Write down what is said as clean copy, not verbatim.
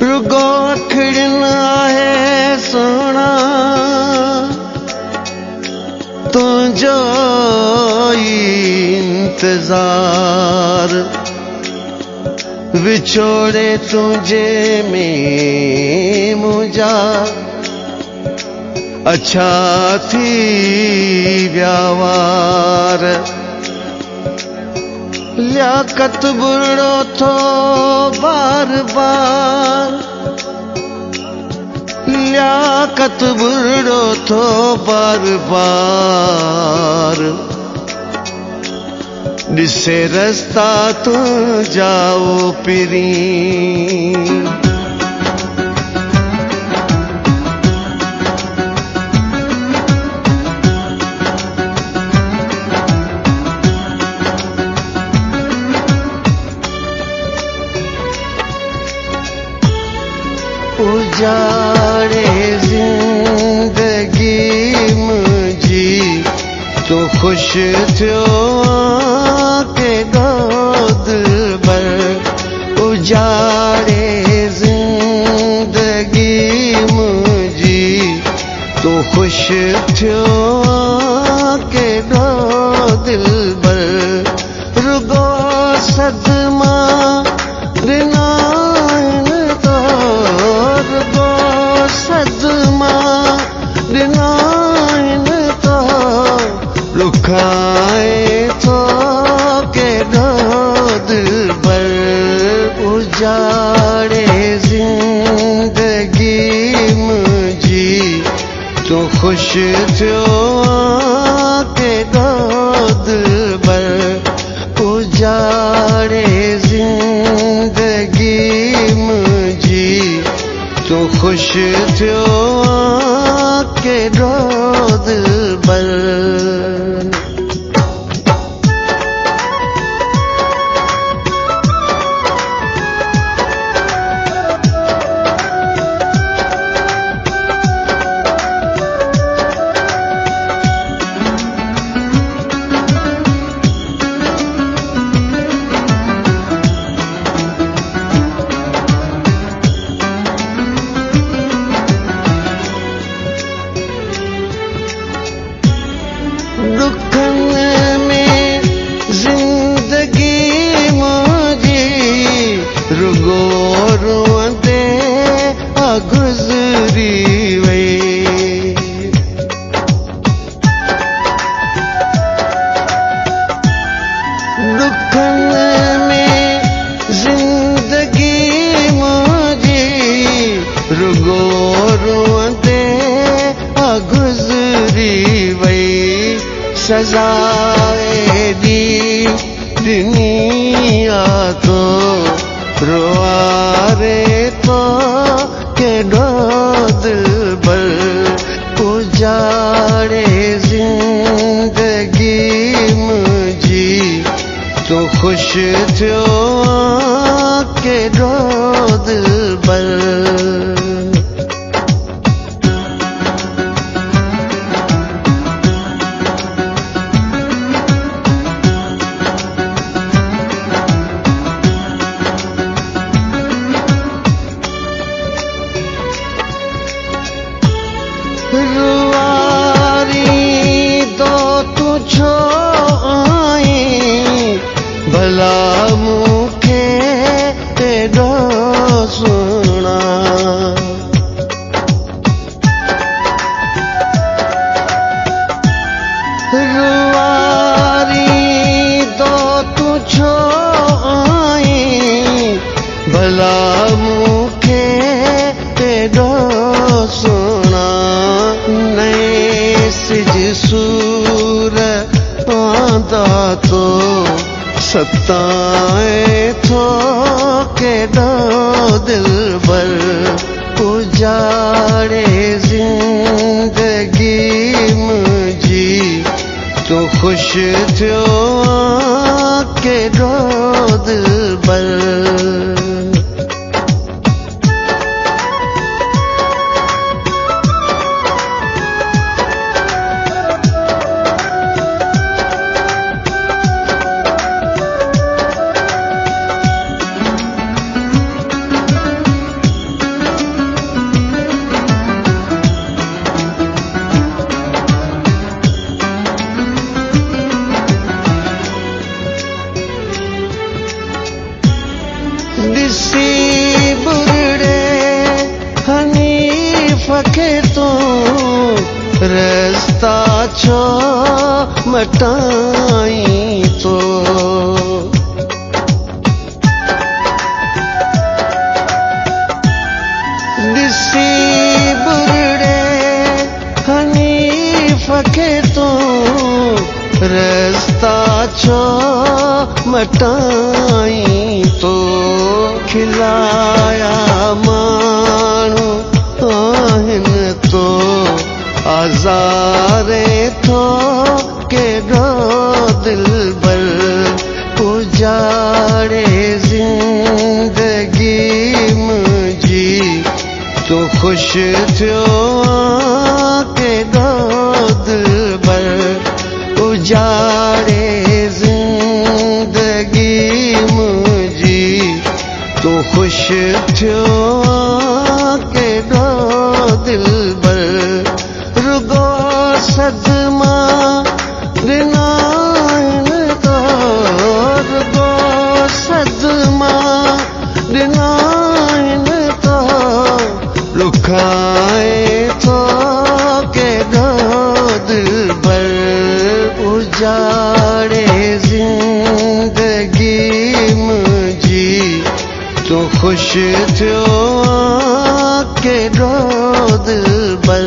रुगो खड़ना है सोना तुझो इंतजार विछोड़े तुझे में मुझा अच्छा थी व्यवहार लियाकत बुरो थो बार बार लियाकत बुरो थो बार बार दिसे रास्ता तो जाओ पिरी उजाड़े जिंदगी मुझी तो खुश थियो के गोद पर उजाड़े जिंदगी मुझी तो खुश थियो के गोद पर रुगो सदमा बिना रुखाए तो के गोद पर उजाड़े जिंदगी मुझी तो खुश थियो के गोद पर उजाड़े जिंदगी मुझी तो खुश थियो के गोद पर दुखन में जिंदगी मुझी रुगो रोंदे गुजरी वई दुखन में जिंदगी मुझी रुगो रोंदे गुजरी वई सजाए दी दुनिया तो रोआरे तो के गोद पर उजाड़े जिंदगी मुझी तो खुश थियो के गोद पर रुआरी दो तुझो आई भला मुखे तेडो सुना रुआरी दो तुझो आई भला मुखे तेडो सुना नए सिज सूर आंदा तो सताए थो के दिल पर उजाड़े जिंदगी मुझी तो खुश थियो के गोद पर छो मटाई तो दिसी बुरड़े हनीफ के तो रास्ता छो मटाई तो खिलाया मानू आहिन तो आज़ारे थो के दिल बर उजाड़े जिंदगी मुझी तू खुश थियो के दिल बर उजाड़े जिंदगी मुझी तू खुश थियो के दिल बर रुगो सदमा दिनाइन तो रुगो सदमा दिनाइन तो रुखाए तो के दिल बर उजाड़े जिंदगी मुझी तू खुश थियो के दिल बर